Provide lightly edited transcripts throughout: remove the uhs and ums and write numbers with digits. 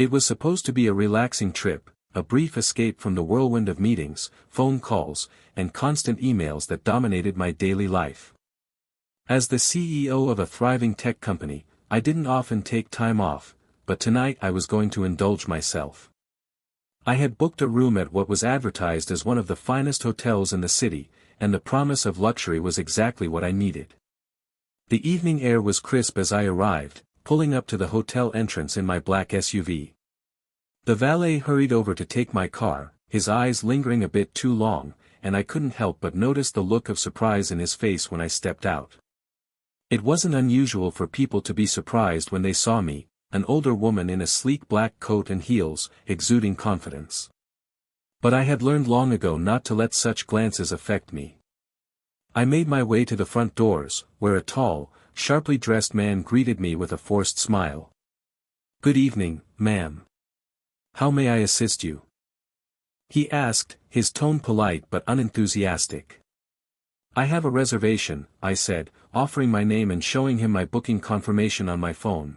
It was supposed to be a relaxing trip, a brief escape from the whirlwind of meetings, phone calls, and constant emails that dominated my daily life. As the CEO of a thriving tech company, I didn't often take time off, but tonight I was going to indulge myself. I had booked a room at what was advertised as one of the finest hotels in the city, and the promise of luxury was exactly what I needed. The evening air was crisp as I arrived, pulling up to the hotel entrance in my black SUV. The valet hurried over to take my car, his eyes lingering a bit too long, and I couldn't help but notice the look of surprise in his face when I stepped out. It wasn't unusual for people to be surprised when they saw me, an older woman in a sleek black coat and heels, exuding confidence. But I had learned long ago not to let such glances affect me. I made my way to the front doors, where a tall, sharply dressed man greeted me with a forced smile. "Good evening, ma'am. How may I assist you?" he asked, his tone polite but unenthusiastic. "I have a reservation," I said, offering my name and showing him my booking confirmation on my phone.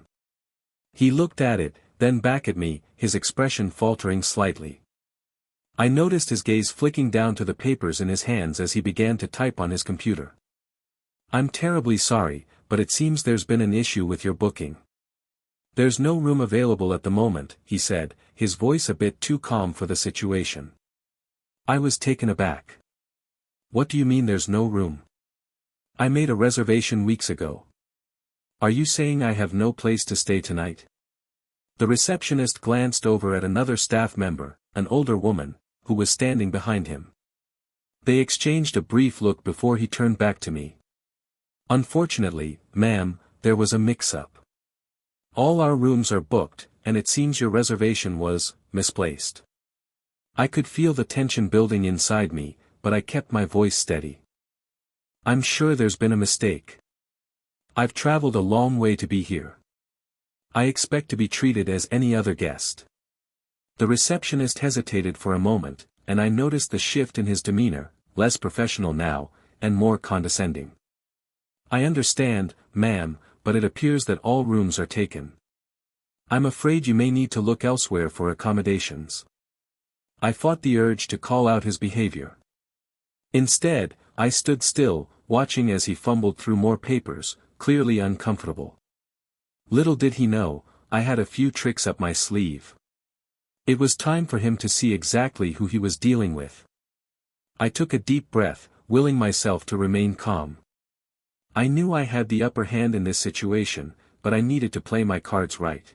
He looked at it, then back at me, his expression faltering slightly. I noticed his gaze flicking down to the papers in his hands as he began to type on his computer. "I'm terribly sorry, but it seems there's been an issue with your booking. There's no room available at the moment," he said, his voice a bit too calm for the situation. I was taken aback. "What do you mean there's no room? I made a reservation weeks ago. Are you saying I have no place to stay tonight?" The receptionist glanced over at another staff member, an older woman, who was standing behind him. They exchanged a brief look before he turned back to me. "Unfortunately, ma'am, there was a mix-up. All our rooms are booked, and it seems your reservation was misplaced." I could feel the tension building inside me, but I kept my voice steady. "I'm sure there's been a mistake. I've traveled a long way to be here. I expect to be treated as any other guest." The receptionist hesitated for a moment, and I noticed the shift in his demeanor, less professional now, and more condescending. "I understand, ma'am, but it appears that all rooms are taken. I'm afraid you may need to look elsewhere for accommodations." I fought the urge to call out his behavior. Instead, I stood still, watching as he fumbled through more papers, clearly uncomfortable. Little did he know, I had a few tricks up my sleeve. It was time for him to see exactly who he was dealing with. I took a deep breath, willing myself to remain calm. I knew I had the upper hand in this situation, but I needed to play my cards right.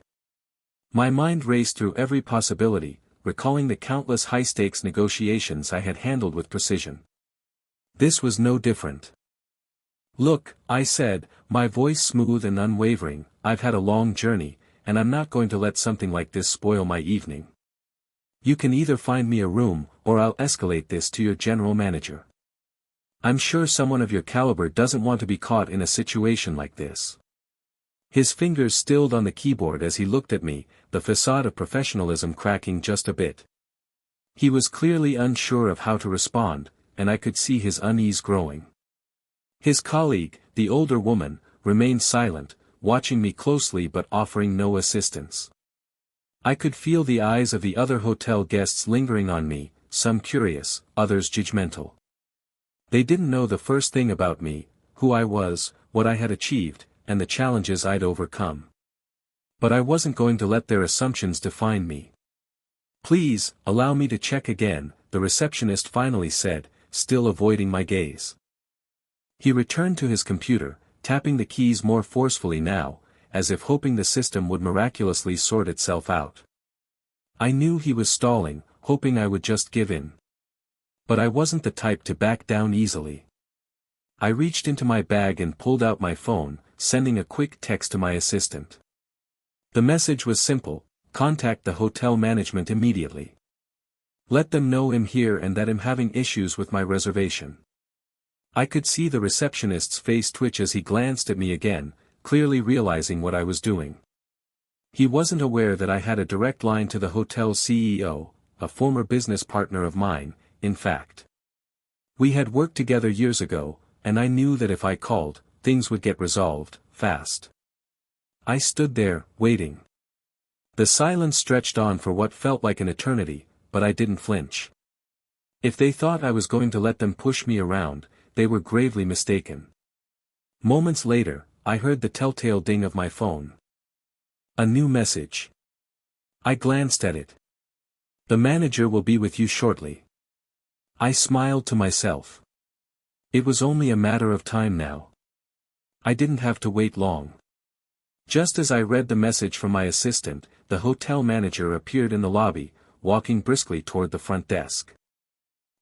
My mind raced through every possibility, recalling the countless high-stakes negotiations I had handled with precision. This was no different. "Look," I said, my voice smooth and unwavering, "I've had a long journey, and I'm not going to let something like this spoil my evening. You can either find me a room, or I'll escalate this to your general manager. I'm sure someone of your caliber doesn't want to be caught in a situation like this." His fingers stilled on the keyboard as he looked at me, the facade of professionalism cracking just a bit. He was clearly unsure of how to respond, and I could see his unease growing. His colleague, the older woman, remained silent, watching me closely but offering no assistance. I could feel the eyes of the other hotel guests lingering on me, some curious, others judgmental. They didn't know the first thing about me, who I was, what I had achieved, and the challenges I'd overcome. But I wasn't going to let their assumptions define me. "Please, allow me to check again," the receptionist finally said, still avoiding my gaze. He returned to his computer, tapping the keys more forcefully now, as if hoping the system would miraculously sort itself out. I knew he was stalling, hoping I would just give in. But I wasn't the type to back down easily. I reached into my bag and pulled out my phone, sending a quick text to my assistant. The message was simple: contact the hotel management immediately. Let them know I'm here and that I'm having issues with my reservation. I could see the receptionist's face twitch as he glanced at me again, clearly realizing what I was doing. He wasn't aware that I had a direct line to the hotel's CEO, a former business partner of mine, in fact. We had worked together years ago, and I knew that if I called, things would get resolved, fast. I stood there, waiting. The silence stretched on for what felt like an eternity, but I didn't flinch. If they thought I was going to let them push me around, they were gravely mistaken. Moments later, I heard the telltale ding of my phone. A new message. I glanced at it. The manager will be with you shortly. I smiled to myself. It was only a matter of time now. I didn't have to wait long. Just as I read the message from my assistant, the hotel manager appeared in the lobby, walking briskly toward the front desk.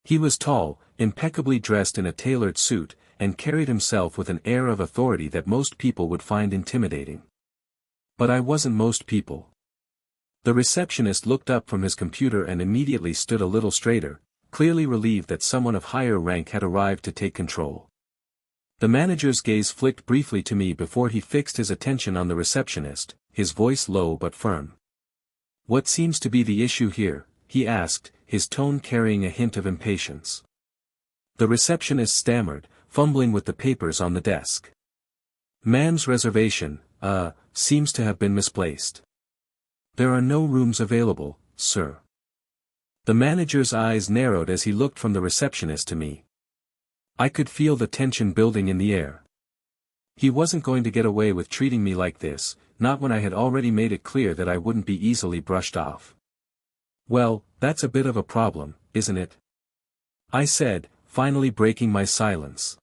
He was tall, impeccably dressed in a tailored suit, and carried himself with an air of authority that most people would find intimidating. But I wasn't most people. The receptionist looked up from his computer and immediately stood a little straighter, clearly relieved that someone of higher rank had arrived to take control. The manager's gaze flicked briefly to me before he fixed his attention on the receptionist, his voice low but firm. "What seems to be the issue here?" he asked, his tone carrying a hint of impatience. The receptionist stammered, fumbling with the papers on the desk. "Ma'am's reservation, seems to have been misplaced. There are no rooms available, sir." The manager's eyes narrowed as he looked from the receptionist to me. I could feel the tension building in the air. He wasn't going to get away with treating me like this, not when I had already made it clear that I wouldn't be easily brushed off. "Well, that's a bit of a problem, isn't it?" I said, finally breaking my silence.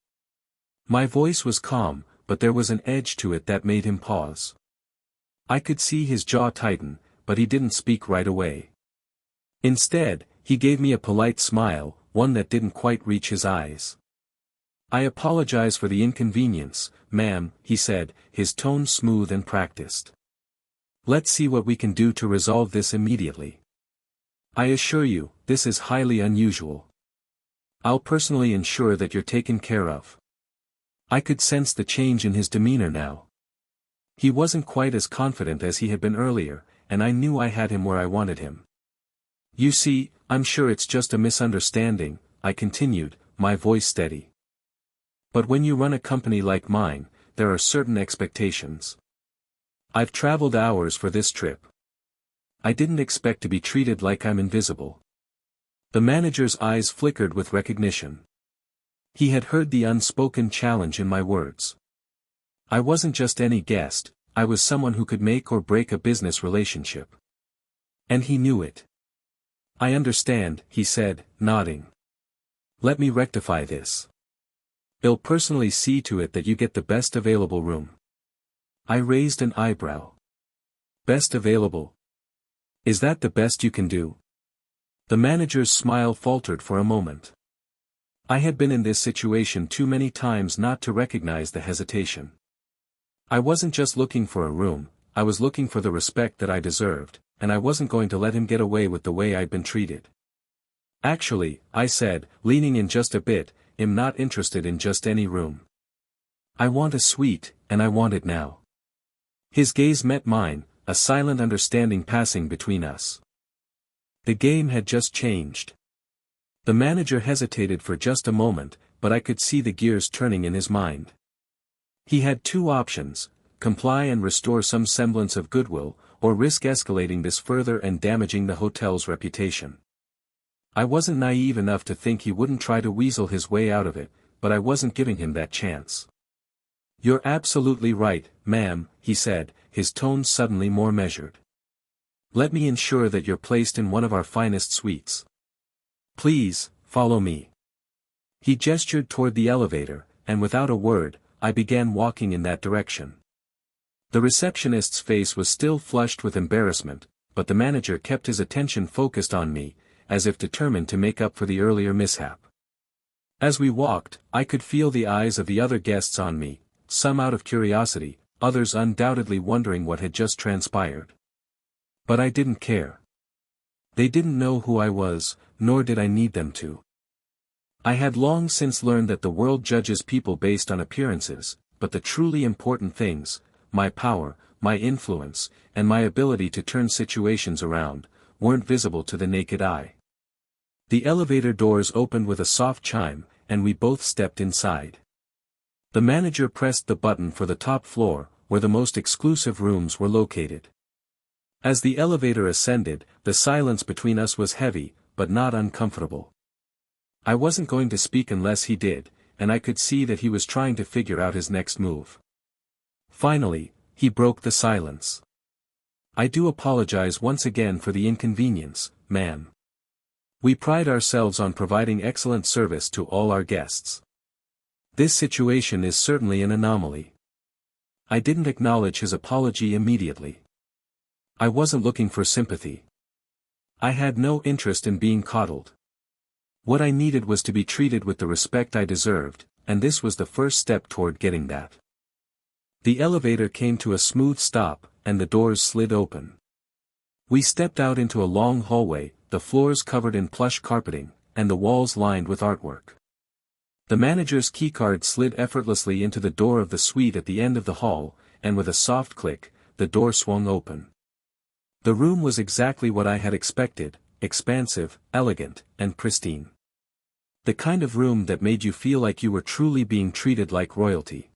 My voice was calm, but there was an edge to it that made him pause. I could see his jaw tighten, but he didn't speak right away. Instead, he gave me a polite smile, one that didn't quite reach his eyes. "I apologize for the inconvenience, ma'am," he said, his tone smooth and practiced. "Let's see what we can do to resolve this immediately. I assure you, this is highly unusual. I'll personally ensure that you're taken care of." I could sense the change in his demeanor now. He wasn't quite as confident as he had been earlier, and I knew I had him where I wanted him. "You see, I'm sure it's just a misunderstanding," I continued, my voice steady. "But when you run a company like mine, there are certain expectations. I've traveled hours for this trip. I didn't expect to be treated like I'm invisible." The manager's eyes flickered with recognition. He had heard the unspoken challenge in my words. I wasn't just any guest, I was someone who could make or break a business relationship. And he knew it. "I understand," he said, nodding. "Let me rectify this. I'll personally see to it that you get the best available room." I raised an eyebrow. "Best available? Is that the best you can do?" The manager's smile faltered for a moment. I had been in this situation too many times not to recognize the hesitation. I wasn't just looking for a room, I was looking for the respect that I deserved, and I wasn't going to let him get away with the way I'd been treated. "Actually," I said, leaning in just a bit, "I'm not interested in just any room. I want a suite, and I want it now." His gaze met mine, a silent understanding passing between us. The game had just changed. The manager hesitated for just a moment, but I could see the gears turning in his mind. He had two options: comply and restore some semblance of goodwill, or risk escalating this further and damaging the hotel's reputation. I wasn't naive enough to think he wouldn't try to weasel his way out of it, but I wasn't giving him that chance. "You're absolutely right, ma'am," he said, his tone suddenly more measured. "Let me ensure that you're placed in one of our finest suites. Please, follow me." He gestured toward the elevator, and without a word, I began walking in that direction. The receptionist's face was still flushed with embarrassment, but the manager kept his attention focused on me, as if determined to make up for the earlier mishap. As we walked, I could feel the eyes of the other guests on me, some out of curiosity, others undoubtedly wondering what had just transpired. But I didn't care. They didn't know who I was, nor did I need them to. I had long since learned that the world judges people based on appearances, but the truly important things, my power, my influence, and my ability to turn situations around, weren't visible to the naked eye. The elevator doors opened with a soft chime, and we both stepped inside. The manager pressed the button for the top floor, where the most exclusive rooms were located. As the elevator ascended, the silence between us was heavy, but not uncomfortable. I wasn't going to speak unless he did, and I could see that he was trying to figure out his next move. Finally, he broke the silence. "I do apologize once again for the inconvenience, ma'am. We pride ourselves on providing excellent service to all our guests. This situation is certainly an anomaly." I didn't acknowledge his apology immediately. I wasn't looking for sympathy. I had no interest in being coddled. What I needed was to be treated with the respect I deserved, and this was the first step toward getting that. The elevator came to a smooth stop, and the doors slid open. We stepped out into a long hallway, the floors covered in plush carpeting, and the walls lined with artwork. The manager's keycard slid effortlessly into the door of the suite at the end of the hall, and with a soft click, the door swung open. The room was exactly what I had expected, expansive, elegant, and pristine. The kind of room that made you feel like you were truly being treated like royalty.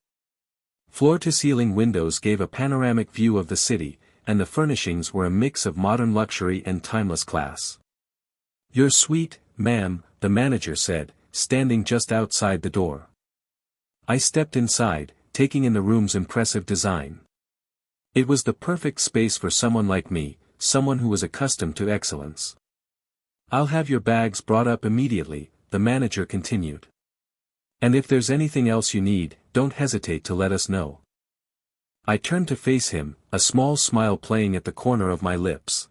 Floor-to-ceiling windows gave a panoramic view of the city, and the furnishings were a mix of modern luxury and timeless class. "Your suite, ma'am," the manager said, standing just outside the door. I stepped inside, taking in the room's impressive design. It was the perfect space for someone like me, someone who was accustomed to excellence. "I'll have your bags brought up immediately," the manager continued. "And if there's anything else you need, don't hesitate to let us know." I turned to face him, a small smile playing at the corner of my lips.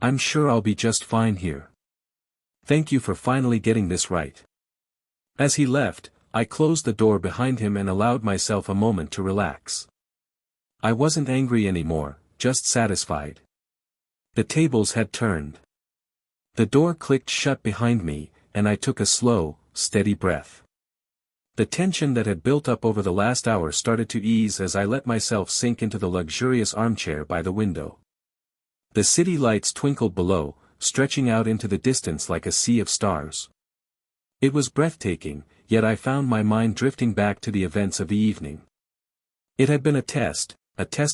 "I'm sure I'll be just fine here. Thank you for finally getting this right." As he left, I closed the door behind him and allowed myself a moment to relax. I wasn't angry anymore, just satisfied. The tables had turned. The door clicked shut behind me, and I took a slow, steady breath. The tension that had built up over the last hour started to ease as I let myself sink into the luxurious armchair by the window. The city lights twinkled below, stretching out into the distance like a sea of stars. It was breathtaking, yet I found my mind drifting back to the events of the evening. It had been a test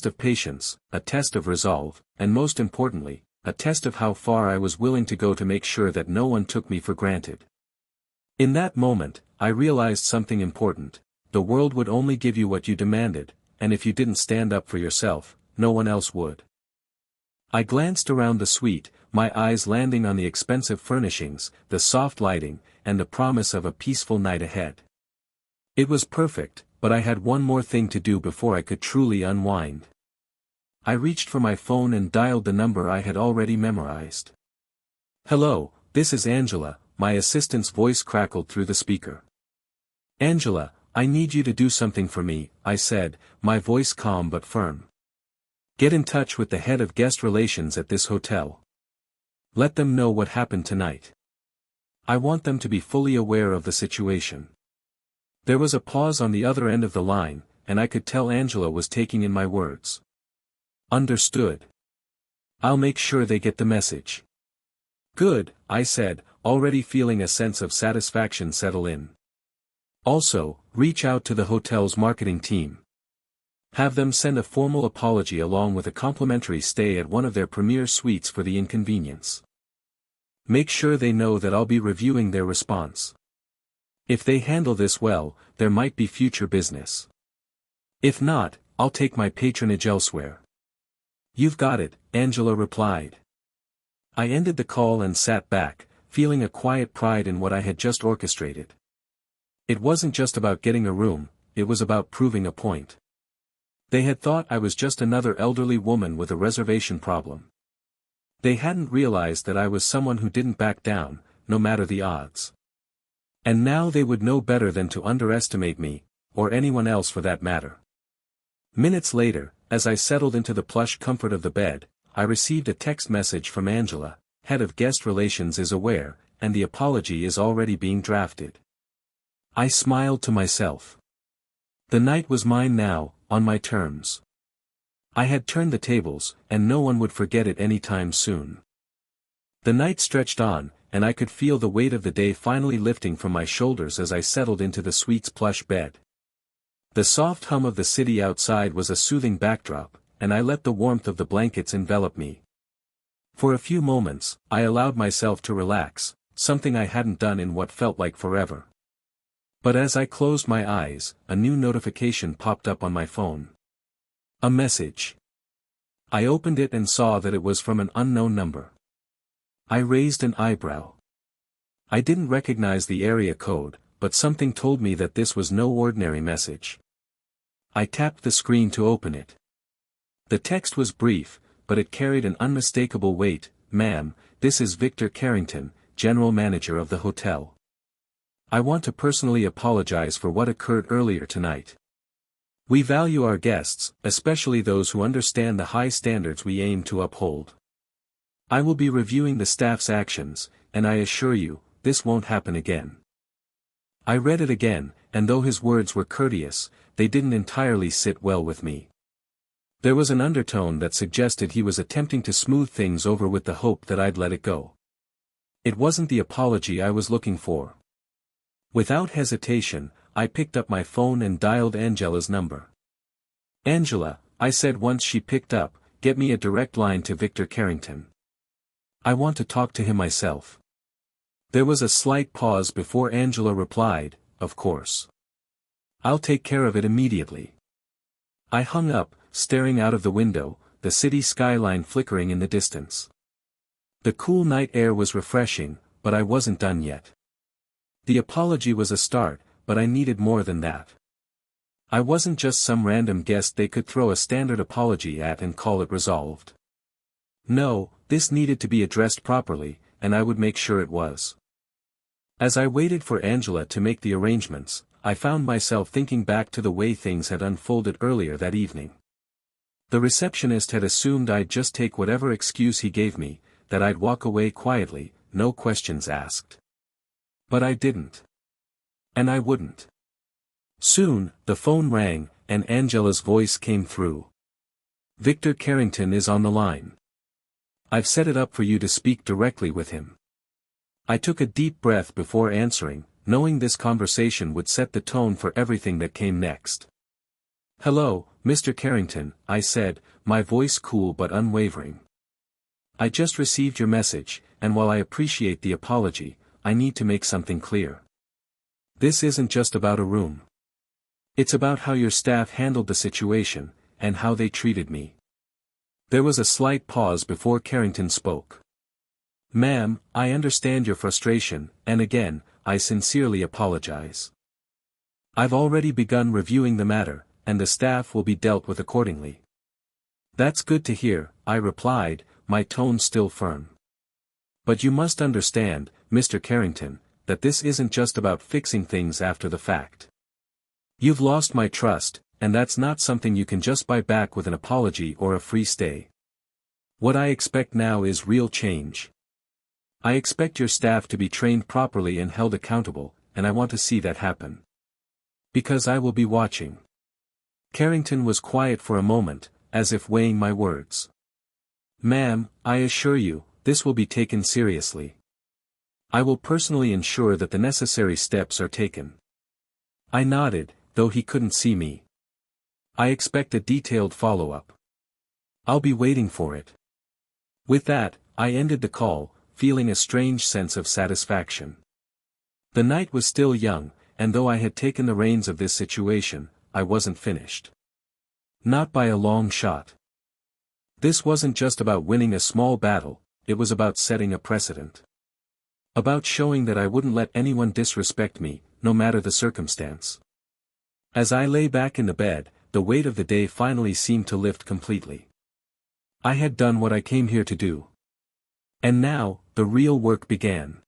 of patience, a test of resolve, and most importantly, a test of how far I was willing to go to make sure that no one took me for granted. In that moment, I realized something important: the world would only give you what you demanded, and if you didn't stand up for yourself, no one else would. I glanced around the suite, my eyes landing on the expensive furnishings, the soft lighting, and the promise of a peaceful night ahead. It was perfect, but I had one more thing to do before I could truly unwind. I reached for my phone and dialed the number I had already memorized. "Hello, this is Angela," my assistant's voice crackled through the speaker. "Angela, I need you to do something for me," I said, my voice calm but firm. "Get in touch with the head of guest relations at this hotel. Let them know what happened tonight. I want them to be fully aware of the situation." There was a pause on the other end of the line, and I could tell Angela was taking in my words. "Understood. I'll make sure they get the message." "Good," I said, already feeling a sense of satisfaction settle in. "Also, reach out to the hotel's marketing team. Have them send a formal apology along with a complimentary stay at one of their premier suites for the inconvenience. Make sure they know that I'll be reviewing their response. If they handle this well, there might be future business. If not, I'll take my patronage elsewhere." "You've got it," Angela replied. I ended the call and sat back, feeling a quiet pride in what I had just orchestrated. It wasn't just about getting a room, it was about proving a point. They had thought I was just another elderly woman with a reservation problem. They hadn't realized that I was someone who didn't back down, no matter the odds. And now they would know better than to underestimate me, or anyone else for that matter. Minutes later, as I settled into the plush comfort of the bed, I received a text message from Angela: "Head of guest relations is aware, and the apology is already being drafted." I smiled to myself. The night was mine now, on my terms. I had turned the tables, and no one would forget it any time soon. The night stretched on, and I could feel the weight of the day finally lifting from my shoulders as I settled into the suite's plush bed. The soft hum of the city outside was a soothing backdrop, and I let the warmth of the blankets envelop me. For a few moments, I allowed myself to relax, something I hadn't done in what felt like forever. But as I closed my eyes, a new notification popped up on my phone. A message. I opened it and saw that it was from an unknown number. I raised an eyebrow. I didn't recognize the area code, but something told me that this was no ordinary message. I tapped the screen to open it. The text was brief, but it carried an unmistakable weight. "Ma'am, this is Victor Carrington, General Manager of the hotel. I want to personally apologize for what occurred earlier tonight. We value our guests, especially those who understand the high standards we aim to uphold. I will be reviewing the staff's actions, and I assure you, this won't happen again." I read it again, and though his words were courteous, they didn't entirely sit well with me. There was an undertone that suggested he was attempting to smooth things over with the hope that I'd let it go. It wasn't the apology I was looking for. Without hesitation, I picked up my phone and dialed Angela's number. "Angela," I said once she picked up, "get me a direct line to Victor Carrington. I want to talk to him myself." There was a slight pause before Angela replied, "Of course. I'll take care of it immediately." I hung up, staring out of the window, the city skyline flickering in the distance. The cool night air was refreshing, but I wasn't done yet. The apology was a start, but I needed more than that. I wasn't just some random guest they could throw a standard apology at and call it resolved. No, this needed to be addressed properly, and I would make sure it was. As I waited for Angela to make the arrangements, I found myself thinking back to the way things had unfolded earlier that evening. The receptionist had assumed I'd just take whatever excuse he gave me, that I'd walk away quietly, no questions asked. But I didn't. And I wouldn't. Soon, the phone rang, and Angela's voice came through. "Victor Carrington is on the line. I've set it up for you to speak directly with him." I took a deep breath before answering, knowing this conversation would set the tone for everything that came next. "Hello, Mr. Carrington," I said, my voice cool but unwavering. "I just received your message, and while I appreciate the apology, I need to make something clear. This isn't just about a room. It's about how your staff handled the situation, and how they treated me." There was a slight pause before Carrington spoke. "Ma'am, I understand your frustration, and again, I sincerely apologize. I've already begun reviewing the matter, and the staff will be dealt with accordingly." "That's good to hear," I replied, my tone still firm. "But you must understand, Mr. Carrington, that this isn't just about fixing things after the fact. You've lost my trust, and that's not something you can just buy back with an apology or a free stay. What I expect now is real change. I expect your staff to be trained properly and held accountable, and I want to see that happen. Because I will be watching." Carrington was quiet for a moment, as if weighing my words. "Ma'am, I assure you, this will be taken seriously. I will personally ensure that the necessary steps are taken." I nodded, though he couldn't see me. "I expect a detailed follow-up. I'll be waiting for it." With that, I ended the call, feeling a strange sense of satisfaction. The night was still young, and though I had taken the reins of this situation, I wasn't finished. Not by a long shot. This wasn't just about winning a small battle, it was about setting a precedent. About showing that I wouldn't let anyone disrespect me, no matter the circumstance. As I lay back in the bed, the weight of the day finally seemed to lift completely. I had done what I came here to do. And now, the real work began.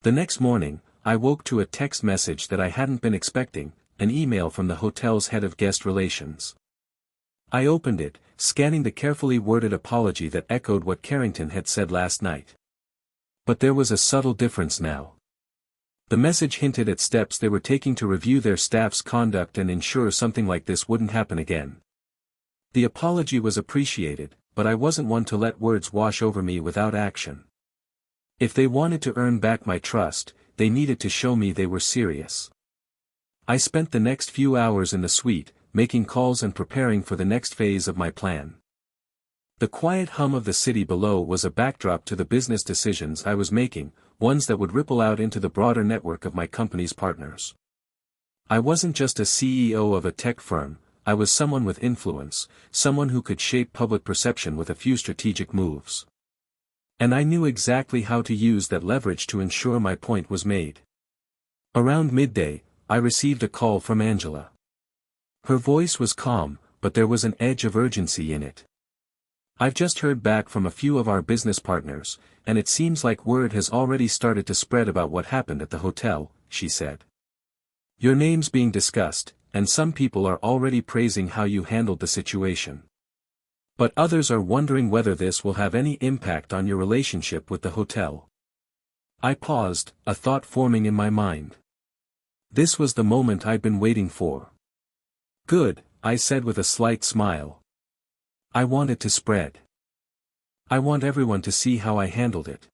The next morning, I woke to a text message that I hadn't been expecting, an email from the hotel's head of guest relations. I opened it, scanning the carefully worded apology that echoed what Carrington had said last night. But there was a subtle difference now. The message hinted at steps they were taking to review their staff's conduct and ensure something like this wouldn't happen again. The apology was appreciated, but I wasn't one to let words wash over me without action. If they wanted to earn back my trust, they needed to show me they were serious. I spent the next few hours in the suite, making calls and preparing for the next phase of my plan. The quiet hum of the city below was a backdrop to the business decisions I was making, ones that would ripple out into the broader network of my company's partners. I wasn't just a CEO of a tech firm, I was someone with influence, someone who could shape public perception with a few strategic moves. And I knew exactly how to use that leverage to ensure my point was made. Around midday, I received a call from Angela. Her voice was calm, but there was an edge of urgency in it. "I've just heard back from a few of our business partners, and it seems like word has already started to spread about what happened at the hotel," she said. "Your name's being discussed, and some people are already praising how you handled the situation. But others are wondering whether this will have any impact on your relationship with the hotel." I paused, a thought forming in my mind. This was the moment I'd been waiting for. "Good," I said with a slight smile. "I want it to spread. I want everyone to see how I handled it.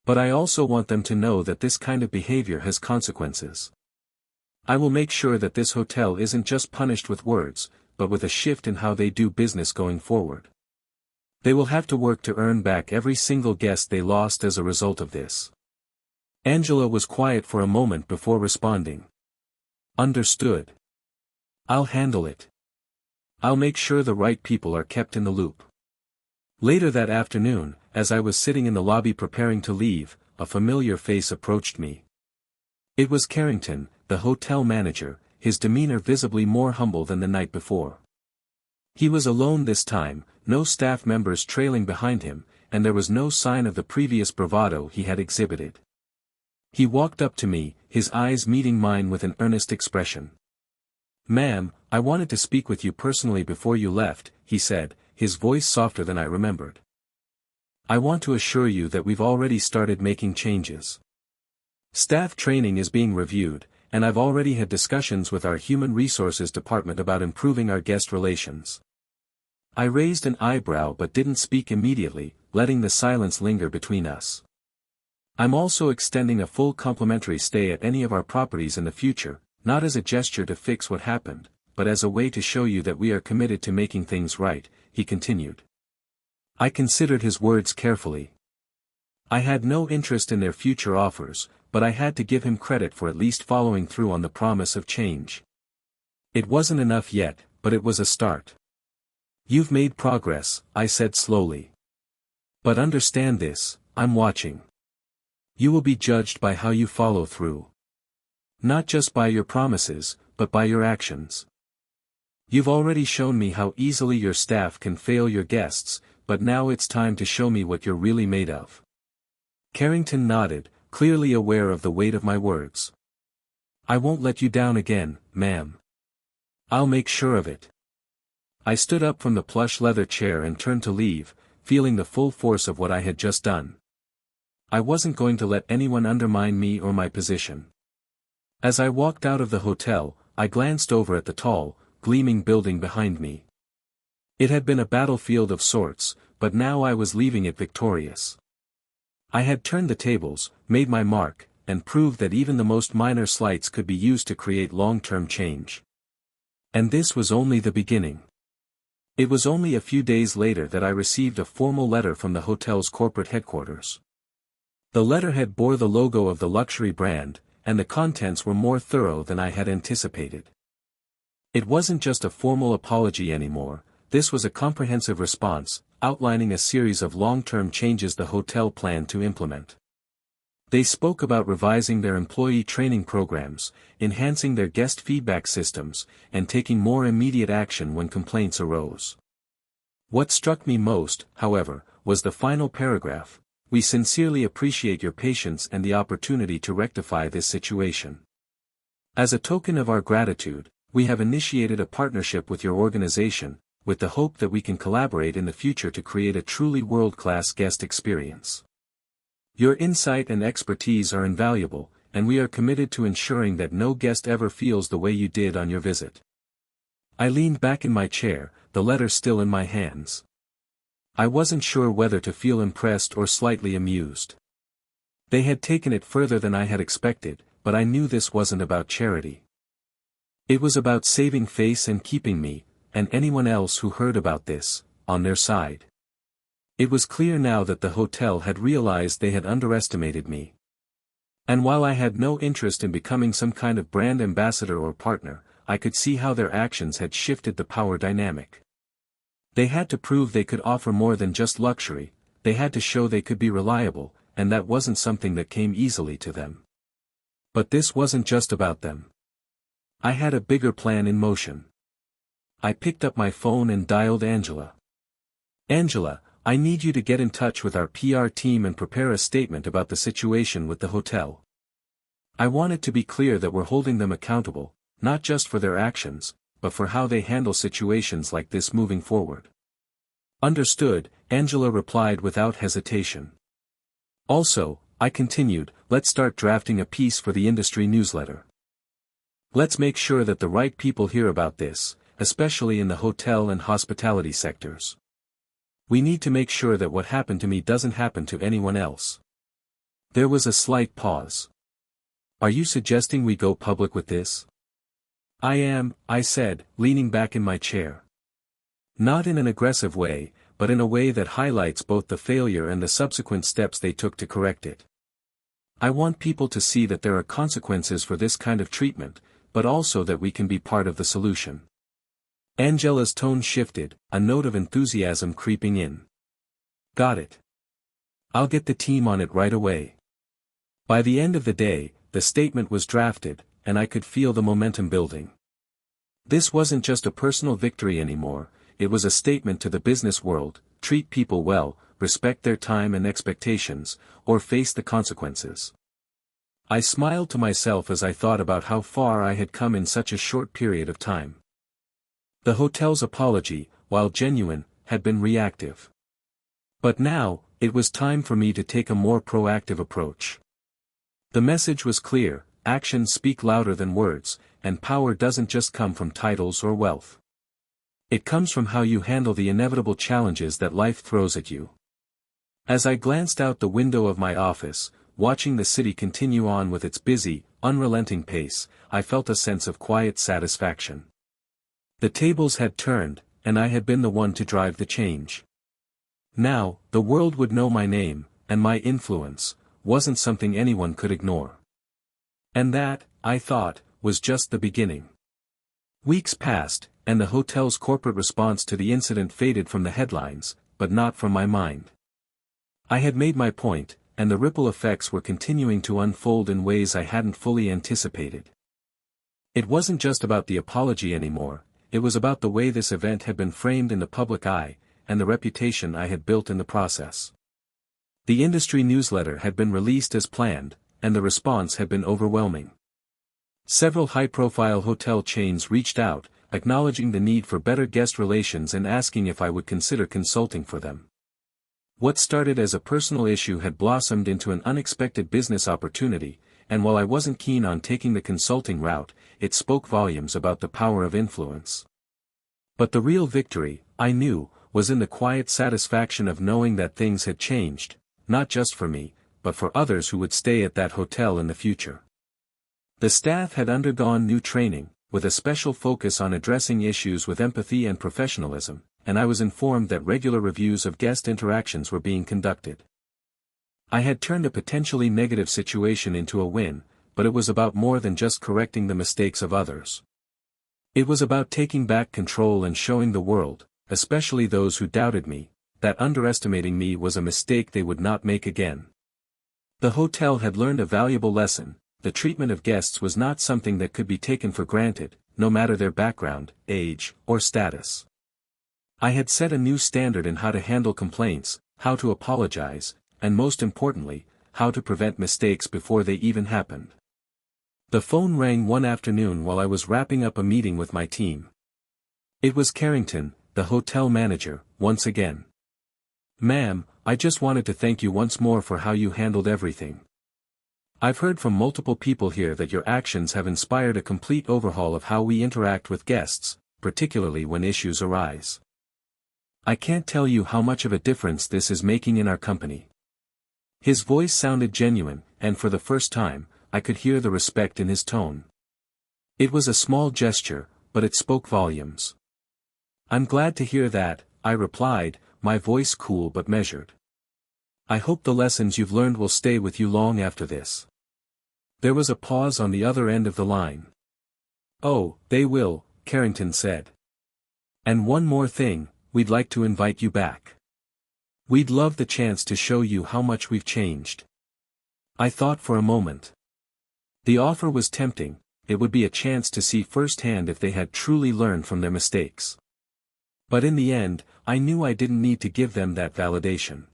But I also want them to know that this kind of behavior has consequences. I will make sure that this hotel isn't just punished with words, but with a shift in how they do business going forward. They will have to work to earn back every single guest they lost as a result of this." Angela was quiet for a moment before responding. "Understood. I'll handle it. I'll make sure the right people are kept in the loop." Later that afternoon, as I was sitting in the lobby preparing to leave, a familiar face approached me. It was Carrington, the hotel manager, his demeanor visibly more humble than the night before. He was alone this time, no staff members trailing behind him, and there was no sign of the previous bravado he had exhibited. He walked up to me, his eyes meeting mine with an earnest expression. "Ma'am, I wanted to speak with you personally before you left," he said, his voice softer than I remembered. "I want to assure you that we've already started making changes. Staff training is being reviewed, and I've already had discussions with our Human Resources Department about improving our guest relations." I raised an eyebrow but didn't speak immediately, letting the silence linger between us. "I'm also extending a full complimentary stay at any of our properties in the future, not as a gesture to fix what happened, but as a way to show you that we are committed to making things right," he continued. I considered his words carefully. I had no interest in their future offers, but I had to give him credit for at least following through on the promise of change. It wasn't enough yet, but it was a start. "You've made progress," I said slowly. "But understand this, I'm watching. You will be judged by how you follow through. Not just by your promises, but by your actions. You've already shown me how easily your staff can fail your guests, but now it's time to show me what you're really made of." Carrington nodded, clearly aware of the weight of my words. "I won't let you down again, ma'am. I'll make sure of it." I stood up from the plush leather chair and turned to leave, feeling the full force of what I had just done. I wasn't going to let anyone undermine me or my position. As I walked out of the hotel, I glanced over at the tall, gleaming building behind me. It had been a battlefield of sorts, but now I was leaving it victorious. I had turned the tables, made my mark, and proved that even the most minor slights could be used to create long-term change. And this was only the beginning. It was only a few days later that I received a formal letter from the hotel's corporate headquarters. The letterhead bore the logo of the luxury brand, and the contents were more thorough than I had anticipated. It wasn't just a formal apology anymore, this was a comprehensive response, outlining a series of long-term changes the hotel planned to implement. They spoke about revising their employee training programs, enhancing their guest feedback systems, and taking more immediate action when complaints arose. What struck me most, however, was the final paragraph: "We sincerely appreciate your patience and the opportunity to rectify this situation. As a token of our gratitude, we have initiated a partnership with your organization, with the hope that we can collaborate in the future to create a truly world-class guest experience. Your insight and expertise are invaluable, and we are committed to ensuring that no guest ever feels the way you did on your visit." I leaned back in my chair, the letter still in my hands. I wasn't sure whether to feel impressed or slightly amused. They had taken it further than I had expected, but I knew this wasn't about charity. It was about saving face and keeping me, and anyone else who heard about this, on their side. It was clear now that the hotel had realized they had underestimated me. And while I had no interest in becoming some kind of brand ambassador or partner, I could see how their actions had shifted the power dynamic. They had to prove they could offer more than just luxury, they had to show they could be reliable, and that wasn't something that came easily to them. But this wasn't just about them. I had a bigger plan in motion. I picked up my phone and dialed Angela. "Angela, I need you to get in touch with our PR team and prepare a statement about the situation with the hotel. I want it to be clear that we're holding them accountable, not just for their actions, but for how they handle situations like this moving forward." "Understood," Angela replied without hesitation. "Also," I continued, "let's start drafting a piece for the industry newsletter. Let's make sure that the right people hear about this, especially in the hotel and hospitality sectors. We need to make sure that what happened to me doesn't happen to anyone else." There was a slight pause. "Are you suggesting we go public with this?" "I am," I said, leaning back in my chair. "Not in an aggressive way, but in a way that highlights both the failure and the subsequent steps they took to correct it. I want people to see that there are consequences for this kind of treatment, but also that we can be part of the solution." Angela's tone shifted, a note of enthusiasm creeping in. "Got it. I'll get the team on it right away." By the end of the day, the statement was drafted, and I could feel the momentum building. This wasn't just a personal victory anymore, it was a statement to the business world: treat people well, respect their time and expectations, or face the consequences. I smiled to myself as I thought about how far I had come in such a short period of time. The hotel's apology, while genuine, had been reactive. But now, it was time for me to take a more proactive approach. The message was clear: actions speak louder than words, and power doesn't just come from titles or wealth. It comes from how you handle the inevitable challenges that life throws at you. As I glanced out the window of my office, watching the city continue on with its busy, unrelenting pace, I felt a sense of quiet satisfaction. The tables had turned, and I had been the one to drive the change. Now, the world would know my name, and my influence wasn't something anyone could ignore. And that, I thought, was just the beginning. Weeks passed, and the hotel's corporate response to the incident faded from the headlines, but not from my mind. I had made my point, and the ripple effects were continuing to unfold in ways I hadn't fully anticipated. It wasn't just about the apology anymore, it was about the way this event had been framed in the public eye, and the reputation I had built in the process. The industry newsletter had been released as planned, and the response had been overwhelming. Several high-profile hotel chains reached out, acknowledging the need for better guest relations and asking if I would consider consulting for them. What started as a personal issue had blossomed into an unexpected business opportunity, and while I wasn't keen on taking the consulting route, it spoke volumes about the power of influence. But the real victory, I knew, was in the quiet satisfaction of knowing that things had changed, not just for me, but for others who would stay at that hotel in the future. The staff had undergone new training, with a special focus on addressing issues with empathy and professionalism, and I was informed that regular reviews of guest interactions were being conducted. I had turned a potentially negative situation into a win, but it was about more than just correcting the mistakes of others. It was about taking back control and showing the world, especially those who doubted me, that underestimating me was a mistake they would not make again. The hotel had learned a valuable lesson: the treatment of guests was not something that could be taken for granted, no matter their background, age, or status. I had set a new standard in how to handle complaints, how to apologize, and most importantly, how to prevent mistakes before they even happened. The phone rang one afternoon while I was wrapping up a meeting with my team. It was Carrington, the hotel manager, once again. "Ma'am, I just wanted to thank you once more for how you handled everything. I've heard from multiple people here that your actions have inspired a complete overhaul of how we interact with guests, particularly when issues arise. I can't tell you how much of a difference this is making in our company." His voice sounded genuine, and for the first time, I could hear the respect in his tone. It was a small gesture, but it spoke volumes. "I'm glad to hear that," I replied, my voice cool but measured. "I hope the lessons you've learned will stay with you long after this." There was a pause on the other end of the line. "Oh, they will," Carrington said. "And one more thing, we'd like to invite you back. We'd love the chance to show you how much we've changed." I thought for a moment. The offer was tempting. It would be a chance to see firsthand if they had truly learned from their mistakes. But in the end, I knew I didn't need to give them that validation.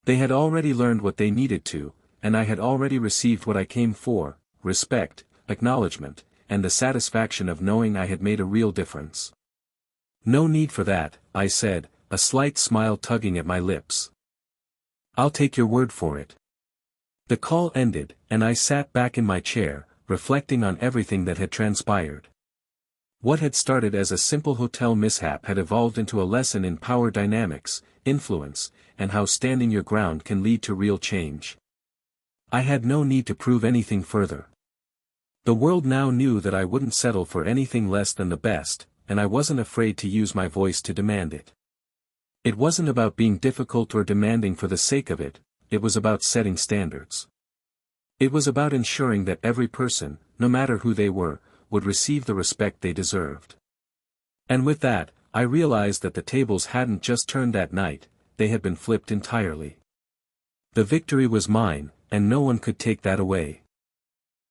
They had already learned what they needed to, and I had already received what I came for: respect, acknowledgement, and the satisfaction of knowing I had made a real difference. "No need for that," I said, a slight smile tugging at my lips. "I'll take your word for it." The call ended, and I sat back in my chair, reflecting on everything that had transpired. What had started as a simple hotel mishap had evolved into a lesson in power dynamics, influence, and how standing your ground can lead to real change. I had no need to prove anything further. The world now knew that I wouldn't settle for anything less than the best, and I wasn't afraid to use my voice to demand it. It wasn't about being difficult or demanding for the sake of it, it was about setting standards. It was about ensuring that every person, no matter who they were, would receive the respect they deserved. And with that, I realized that the tables hadn't just turned that night, they had been flipped entirely. The victory was mine, and no one could take that away.